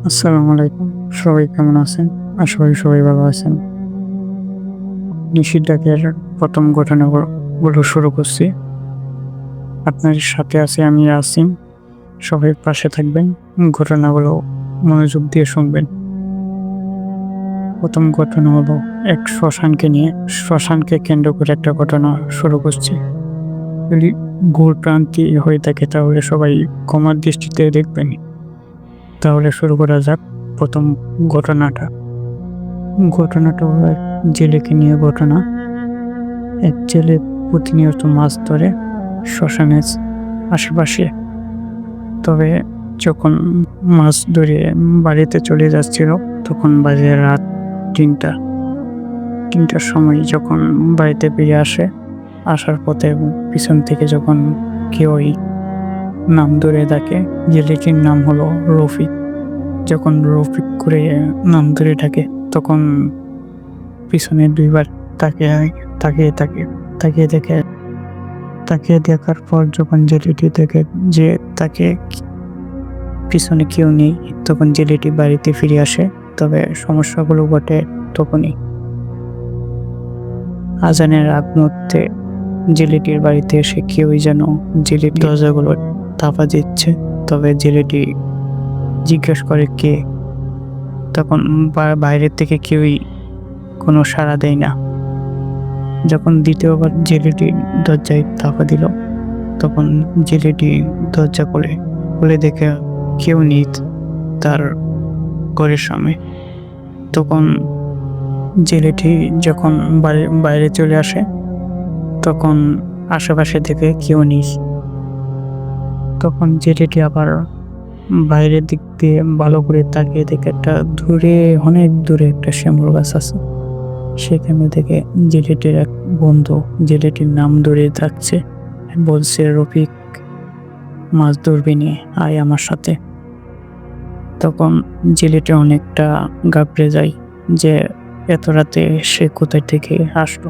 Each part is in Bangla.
আসসালামু আলাইকুম। সবাই কেমন আছেন? আশা করি সবাই ভালো আছেন। নিষেধাজ্ঞার ১ম ঘটনাগুলো শুরু করছি। আপনার সাথে আছি আমি ইয়াসিন। সবাই পাশে থাকবেন। ঘটনাগুলো মনোযোগ দিয়ে শুনবেন। ১ম ঘটনা হলো এক শ্মশানকে নিয়ে। শ্মশানকে কেন্দ্র করে একটা ঘটনা শুরু করছি। যদি ভুল ভ্রান্তি হয়ে থাকে তাহলে সবাই ক্ষমার দৃষ্টিতে দেখবেন। তাহলে শুরু করা যাক ১ম ঘটনাটা। ঘটনাটা হলো এক জেলেকে নিয়ে ঘটনা। এক জেলে প্রতিনিয়ত মাছ ধরে শ্মশানের আশেপাশে। তবে যখন মাছ ধরে বাড়িতে চলে যাচ্ছিল তখন বাজে রাত ৩টা। ৩টার সময় যখন বাড়িতে ফিরে আসে, আসার পথে পিছন থেকে যখন কেউই নাম ধরে ডাকে, জেলেটির নাম হলো রফিক। যখন রফিক করে নাম ধরে ডাকে তখন পিছনে ২ বার তাকিয়ে তাকিয়ে তাকিয়ে তাকিয়ে দেখে তাকিয়ে দেখার পর যখন জেলেটি দেখে যে তাকে পিছনে কেউ নেই, তখন জেলেটি বাড়িতে ফিরে আসে। তবে সমস্যাগুলো ঘটে তখনই। আজানের আগ মুহূর্তে জেলেটির বাড়িতে এসে কেউই যেন জেলেটির দরজাগুলো চাপা দিচ্ছে। তবে জেলেটি জিজ্ঞেস করে কে? তখন বাইরের থেকে কেউই কোনো সাড়া দেয় না। যখন দ্বিতীয়বার জেলেটি দরজায় চাপা দিল তখন জেলেটি দরজা খুলে দেখে কেউ নেই তার ঘরের সামনে। তখন জেলেটি যখন বাইরে চলে আসে তখন আশেপাশে দেখে কেউ নেই। তখন জেলেটি আবার বাইরের দিক দিয়ে ভালো করে তাকিয়ে দেখে একটা অনেক দূরে একটা শিমুল গাছ আছে। সেখানে থেকে জেলেটির এক বন্ধু জেলেটির নাম ধরে ডাকছে, বলছে রফিক মাছ ধরবি নি, আয় আমার সাথে। তখন জেলেটি অনেকটা ঘাবড়ে যায় যে এত রাতে সে কোথায় থেকে আসলো।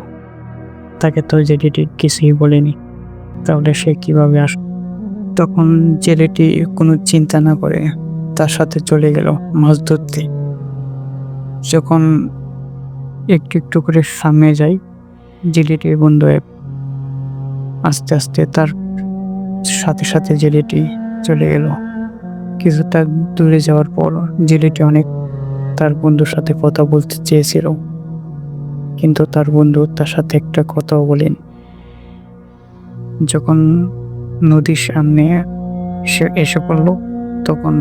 তাকে তো জেলেটি কিছুই বলেনি, তাহলে সে কিভাবে আসলো? তখন জেলেটি কোনো চিন্তা না করে তার সাথে চলে গেল মাছ ধরতে। যখন একটু একটু করে সামনে যায়, জেলেটির বন্ধু আস্তে আস্তে তার সাথে সাথে জেলেটি চলে গেল। কিছুটা দূরে যাওয়ার পর জেলেটি অনেক তার বন্ধুর সাথে কথা বলতে চেয়েছিল, কিন্তু তার বন্ধু তার সাথে একটা কথাও বলেনি। যখন নদীর সামনে সে এসে পড়ল তখন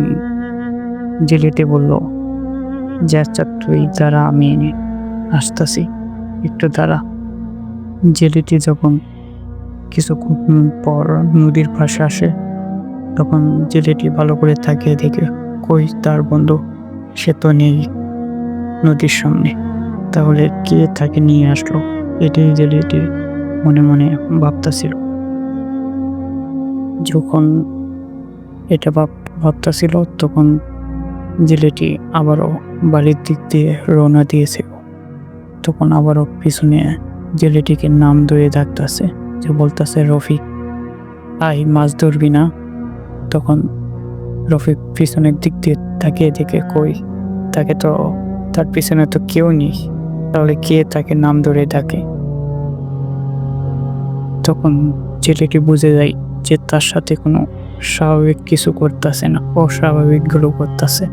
জেলেটি বলল যে আচ্ছা তুই দাঁড়া, আমি আসতেছি, একটু দাঁড়া। জেলেটি যখন কিছুক্ষণ পর নদীর পাশে আসে তখন জেলেটি ভালো করে তাকিয়ে দেখে কই তার বন্ধু, সে তো নেই নদীর সামনে। তাহলে কে তাকে নিয়ে আসলো? এটাই জেলেটি মনে মনে ভাবতেছিল। যখন এটা ভাবতেছিল তখন জেলেটি আবারও বাড়ির দিক দিয়ে রওনা দিয়েছিল। তখন আবারও পিছনে জেলেটিকে নাম ধরে ডাকতেছে, যে বলতেছে রফিক আই মাছ ধরবি না? তখন রফিক পিছনের দিক দিয়ে তাকিয়ে দেখে কই, তাকে তো তার পিছনে তো কেউ নেই, তাহলে কে তাকে নাম ধরে ডাকে? তখন জেলেটি বুঝে যায় যে তার সাথে কোনো স্বাভাবিক কিছু করতেছে না, অস্বাভাবিক গুলো করতেছে।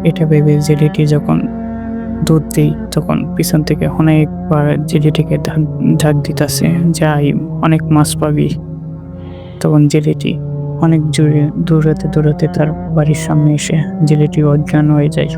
এটা ভেবে জেলেটি যখন দুধ দেই তখন পিছন থেকে অনেকবার জেলেটিকে ডাক দিতেছে যে অনেক মাছ পাবি। তখন জেলেটি অনেক জোরে দৌড়াতে তার বাড়ির সামনে এসে জেলেটি অজ্ঞান হয়ে যায়।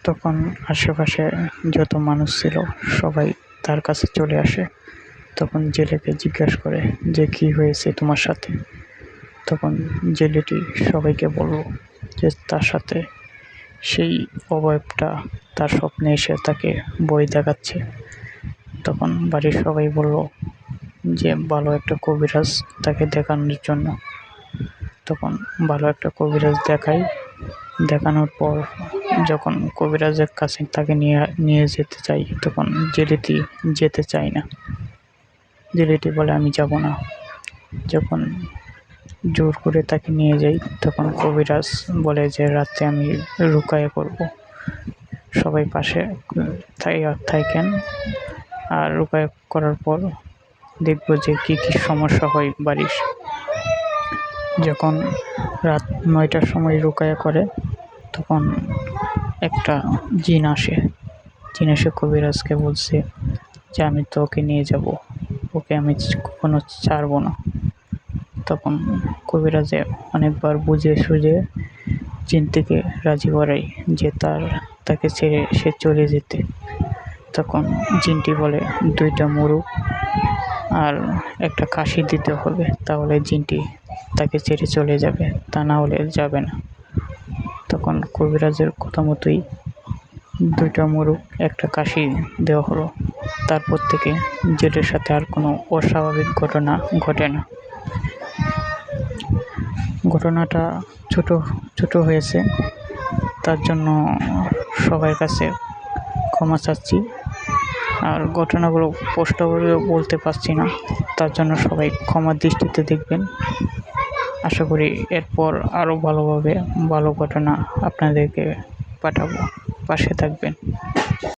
তখন আশেপাশে যত মানুষ ছিল সবাই তার কাছে চলে আসে। তখন জেলেকে জিজ্ঞাসা করে যে কি হয়েছে তোমার সাথে। তখন জেলেটি সবাইকে বলল যে তার সাথে সেই অবয়বটা তার স্বপ্নে এসে তাকে ভয় দেখাচ্ছে। তখন বাড়ির সবাই বলল যে ভালো একটা কবিরাজ তাকে দেখানোর জন্য। তখন ভালো একটা কবিরাজ দেখানোর পর যখন কবিরাজের কাছে তাকে নিয়ে যেতে চাই, তখন জেলেটি যেতে চায় না। জেলেটি বলে আমি যাব না। যখন জোর করে তাকে নিয়ে যাই, তখন কবিরাজ বলে যে রাতে আমি রুকায়া করব, সবাই পাশে থাকেন। আর রুকায়া করার পর দেখব যে কি কি সমস্যা হয় বাড়ির। যখন রাত 9টার সময় রুকায়া করে, তখন একটা জিন এসে কবিরাজকে বলছে যে আমি তো ওকে নিয়ে যাব, ওকে আমি কখনো ছাড়বো না। তখন কবিরাজে অনেকবার বুঝে সুঝে জিনটিকে রাজি করাই যে তাকে ছেড়ে সে চলে যেতে। তখন জিনটি বলে 2টা মোরগ আর একটা কাশি দিতে হবে, তাহলে জিনটি তাকে ছেড়ে চলে যাবে, তা না হলে যাবে না। তখন কবিরাজের কথা মতোই 2টা মোরগ একটা কাশি দেওয়া হলো। তারপর থেকে জেলের সাথে আর কোনো অস্বাভাবিক ঘটনা ঘটে না। ঘটনাটা ছোট হয়েছে, তার জন্য সবার কাছে ক্ষমা চাচ্ছি। আর ঘটনাগুলো স্পষ্টভাবে বলতে পারছি না, তার জন্য সবাই ক্ষমার দৃষ্টিতে দেখবেন। আশা করি এরপর আরও ভালো ঘটনা আপনাদেরকে পাঠাবো, পাশে থাকবেন।